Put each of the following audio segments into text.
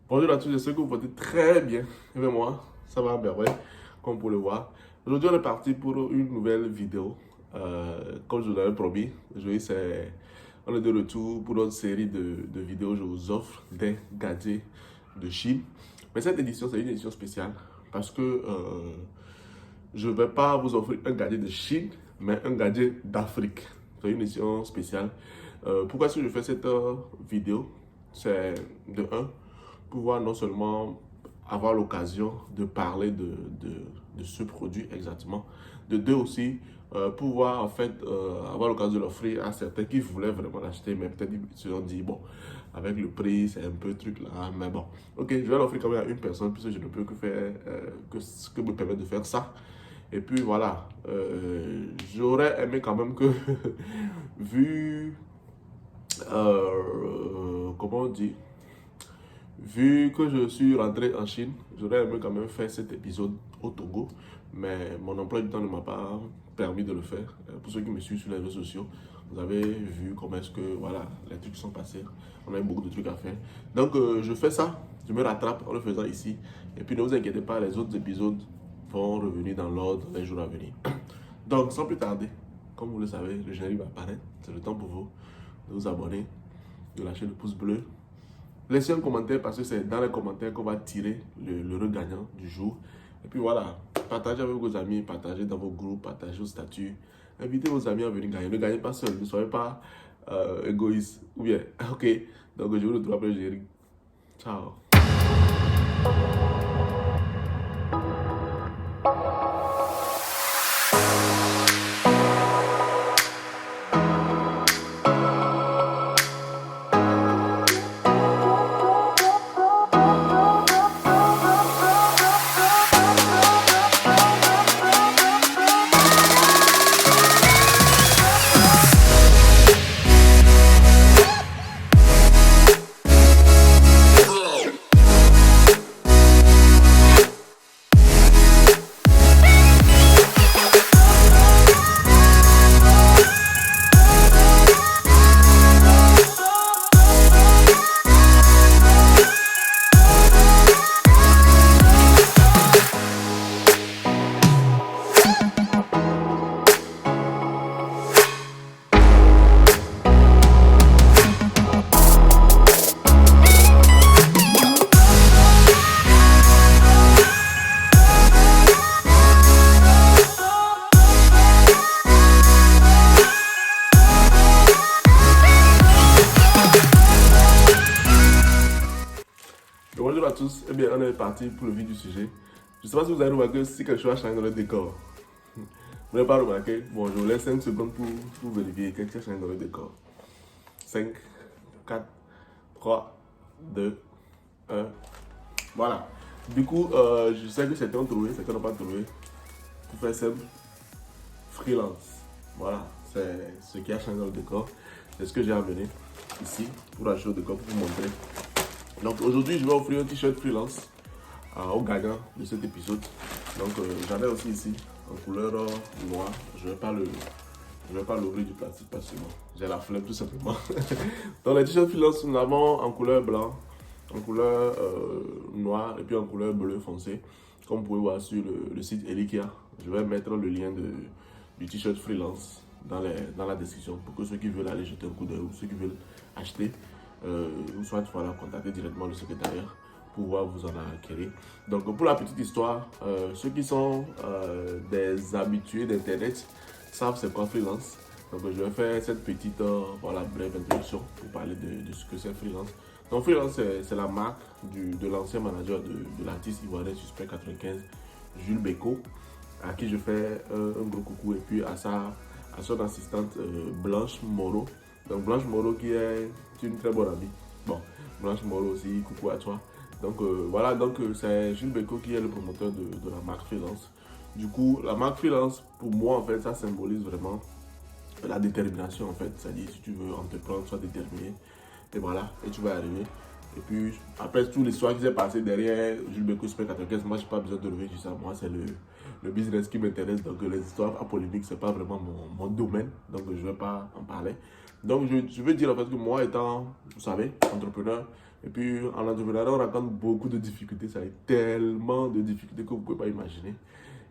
Bonjour à tous, j'espère que vous portez très bien. Et bien moi, ça va bien, ouais, comme vous pouvez le voir. Aujourd'hui, on est parti pour une nouvelle vidéo. Comme je vous l'avais promis, aujourd'hui, on est de retour pour notre série de vidéos. Je vous offre des gadgets de Chine. Mais cette édition, c'est une édition spéciale parce que je ne vais pas vous offrir un gadget de Chine, mais un gadget d'Afrique. C'est une édition spéciale. Pourquoi est-ce que je fais cette vidéo? C'est de un pouvoir non seulement avoir l'occasion de parler de ce produit exactement, de deux aussi, pouvoir en fait avoir l'occasion de l'offrir à certains qui voulaient vraiment l'acheter, mais peut-être ils se sont dit, bon, avec le prix, c'est un peu truc là, mais bon, ok, je vais l'offrir quand même à une personne, puisque je ne peux que faire, que ce que me permet de faire ça. Et puis voilà, j'aurais aimé quand même que, vu, comment on dit, vu que je suis rentré en Chine, j'aurais aimé quand même faire cet épisode au Togo, mais mon emploi du temps ne m'a pas permis de le faire. Pour ceux qui me suivent sur les réseaux sociaux, vous avez vu comment est-ce que voilà, les trucs sont passés. On a eu beaucoup de trucs à faire. Donc je fais ça, je me rattrape en le faisant ici. Et puis ne vous inquiétez pas, les autres épisodes vont revenir dans l'ordre les jours à venir. Donc sans plus tarder, comme vous le savez, le générique va apparaître. C'est le temps pour vous de vous abonner, de lâcher le pouce bleu. Laissez un commentaire parce que c'est dans les commentaires qu'on va tirer le gagnant du jour. Et puis voilà, partagez avec vos amis, partagez dans vos groupes, partagez vos statuts. Invitez vos amis à venir gagner. Ne gagnez pas seul, ne soyez pas égoïste. Ou bien, ok, donc je vous retrouve après le générique. Ciao. Bonjour à tous, eh bien on est parti pour le vif du sujet. Je ne sais pas si vous avez remarqué si quelque chose a changé dans le décor. Vous n'avez pas remarqué? Bon, je vous laisse 5 secondes pour vérifier quelque chose a changé dans le décor. 5, 4, 3, 2, 1. Voilà. Du coup, je sais que certains ont trouvé, certains n'ont pas trouvé. Pour faire simple, freelance. Voilà, c'est ce qui a changé dans le décor. C'est ce que j'ai amené ici pour acheter le décor pour vous montrer. Donc aujourd'hui, je vais offrir un t-shirt freelance au gagnant de cet épisode. Donc j'en ai aussi ici en couleur noire. Je ne vais pas l'ouvrir du plastique parce que bon, j'ai la flemme tout simplement. Dans les t-shirts freelance, nous avons en couleur blanc, en couleur noire et puis en couleur bleu foncé. Comme vous pouvez voir sur le site Elikia, je vais mettre le lien du t-shirt freelance dans la description pour que ceux qui veulent aller jeter un coup d'œil ou ceux qui veulent acheter, ou soit voilà, contacter directement le secrétariat pour pouvoir vous en acquérir. Donc pour la petite histoire, ceux qui sont des habitués d'internet savent c'est quoi freelance. Donc je vais faire cette petite voilà, brève introduction pour parler de ce que c'est freelance. Donc freelance c'est la marque de l'ancien manager de l'artiste ivoirien Suspect 95, Jules Bécaud, à qui je fais un gros coucou, et puis à son assistante Blanche Moreau. Donc Blanche Moreau qui est une très bonne amie. Bon, Blanche Moreau aussi, coucou à toi. Donc voilà, donc c'est Jules Bécaud qui est le promoteur de la marque freelance. Du coup, la marque freelance, pour moi en fait, ça symbolise vraiment la détermination en fait. C'est-à-dire si tu veux entreprendre, sois déterminé. Et voilà, et tu vas arriver. Et puis, après toute l'histoire qui s'est passée derrière Jules Bécaud Super 95, moi, je n'ai pas besoin de lever juste ça. Moi, c'est le business qui m'intéresse. Donc, les histoires polémiques, ce n'est pas vraiment mon domaine. Donc, je ne vais pas en parler. Donc, je veux dire en fait que moi, étant, vous savez, entrepreneur, Et puis en entrepreneuriat, on rencontre beaucoup de difficultés. Ça a tellement de difficultés que vous ne pouvez pas imaginer.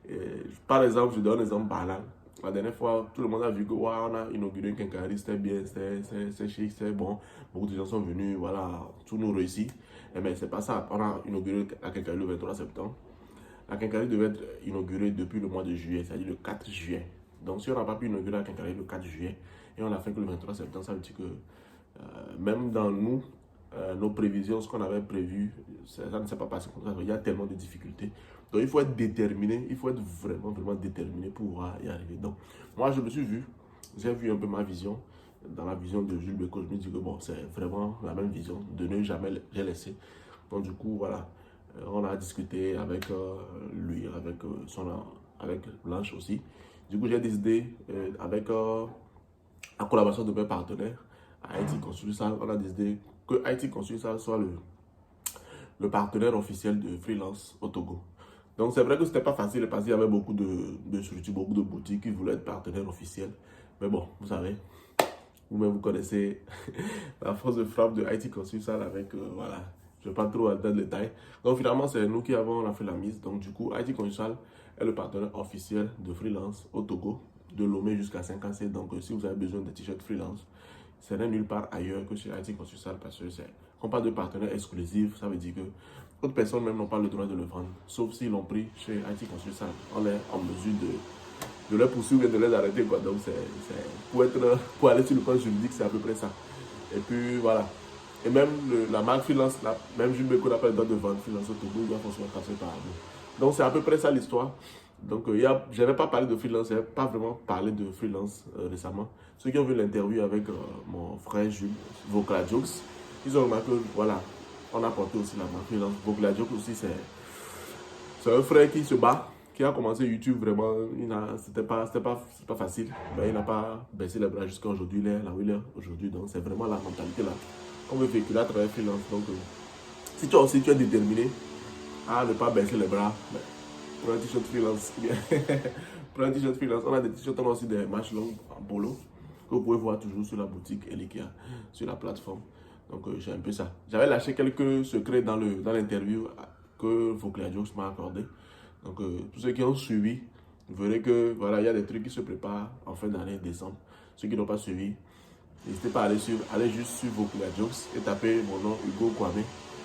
Et, par exemple, je donne un exemple banal. La dernière fois, tout le monde a vu que wow, on a inauguré un quincaillerie, c'était bien, c'est chic, c'est bon. Beaucoup de gens sont venus, voilà, tout nous réussit. Mais c'est pas ça. On a inauguré la quincaillerie le 23 septembre. La quincaillerie devait être inaugurée depuis le mois de juillet, c'est-à-dire le 4 juillet. Donc si on n'a pas pu inaugurer la quincaillerie le 4 juillet et on l'a fait que le 23 septembre, ça veut dire que même dans nous, nos prévisions, ce qu'on avait prévu, ça ne s'est pas passé comme ça. Il y a tellement de difficultés. Donc il faut être déterminé, il faut être vraiment, vraiment déterminé pour pouvoir y arriver. Donc moi je me suis vu, j'ai vu un peu ma vision. Dans la vision de Jules Bécaud, je me dis que bon, c'est vraiment la même vision, de ne jamais j'ai laissé. Donc du coup, voilà, on a discuté avec lui, avec Blanche aussi. Du coup, j'ai décidé, avec la collaboration de mes partenaires, à IT Consulting, on a décidé que IT Consulting soit le partenaire officiel de freelance au Togo. Donc c'est vrai que c'était pas facile parce qu'il y avait beaucoup de structures, beaucoup de boutiques qui voulaient être partenaires officiels. Mais bon, vous savez, vous-même vous connaissez la force de frappe de IT Consulting avec, voilà, je ne vais pas trop entrer dans le détail. Donc finalement, c'est nous qui avons fait la mise. Donc du coup, IT Consulting est le partenaire officiel de freelance au Togo, de Lomé jusqu'à 5AC. Donc si vous avez besoin de t-shirts freelance, ce n'est nulle part ailleurs que chez IT Consulting parce que on parle de partenaire exclusif, ça veut dire que d'autres personnes même n'ont pas le droit de le vendre, sauf s'ils l'ont pris chez IT Consulting. On est en mesure de les poursuivre et de les arrêter, quoi. Donc pour aller sur le plan juridique, c'est à peu près ça. Et puis voilà. Et même la marque freelance, même Jules Bécaud n'a pas le droit de vendre freelance au Togo, il doit forcément passer par nous. Donc c'est à peu près ça l'histoire. Donc je n'avais pas parlé de freelance, je n'avais pas vraiment parlé de freelance récemment. Ceux qui ont vu l'interview avec mon frère Jules, Vocla Jokes, ils ont remarqué que voilà, on a porté aussi la marque freelance. Vocla Jokes aussi, c'est un frère qui se bat, qui a commencé YouTube vraiment, c'était pas facile, mais il n'a pas baissé les bras jusqu'à aujourd'hui, il est là où il est aujourd'hui. Donc c'est vraiment la mentalité là qu'on veut véhiculer à travers freelance. Donc si toi aussi tu es déterminé à ne pas baisser les bras, ben, prends un t-shirt freelance. Prends un t-shirt freelance. On a des t-shirts, on a aussi des manches longues en polo que vous pouvez voir toujours sur la boutique Elikia, sur la plateforme. Donc j'ai un peu ça. J'avais lâché quelques secrets dans l'interview que Vocla Jokes m'a accordé. Donc tous ceux qui ont suivi, vous verrez que voilà, il y a des trucs qui se préparent en fin d'année, décembre. Ceux qui n'ont pas suivi, n'hésitez pas à aller juste sur Vocla Jokes et taper mon nom Hugo Kwame.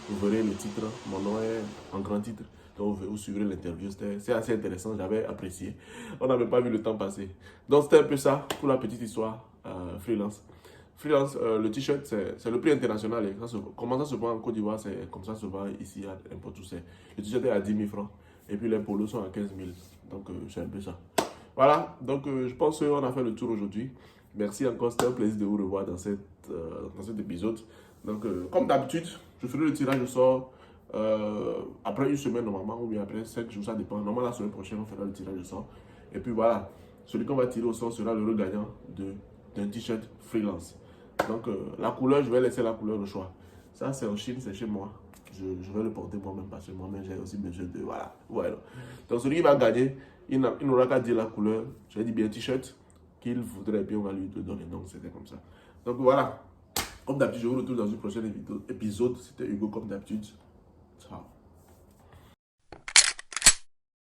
Vous verrez le titre, mon nom est en grand titre. Donc vous suivrez l'interview, c'est assez intéressant, j'avais apprécié. On n'a même pas vu le temps passer. Donc c'était un peu ça pour la petite histoire freelance. Freelance, le t-shirt, c'est le prix international. Et comment ça se vend en Côte d'Ivoire, c'est comme ça se vend ici à n'importe où. Le t-shirt est à 10 000 francs. Et puis les polos sont à 15 000. Donc c'est un peu ça. Voilà, donc je pense qu'on a fait le tour aujourd'hui. Merci encore, c'était un plaisir de vous revoir dans cet épisode. Donc comme d'habitude, je ferai le tirage au sort après une semaine normalement, ou bien après 5 jours, ça dépend. Normalement la semaine prochaine, on fera le tirage au sort. Et puis voilà, celui qu'on va tirer au sort sera le gagnant d'un t-shirt freelance. Donc la couleur, je vais laisser la couleur au choix. Ça c'est en Chine, c'est chez moi. Je vais le porter moi-même parce que moi-même j'ai aussi besoin de... Voilà. Donc celui qui va gagner, il n'aura qu'à dire la couleur. Je vais dire bien t-shirt qu'il voudrait bien, on va lui donner. Donc c'était comme ça. Donc voilà. Comme d'habitude, je vous retrouve dans une prochaine épisode. C'était Hugo comme d'habitude. Ciao.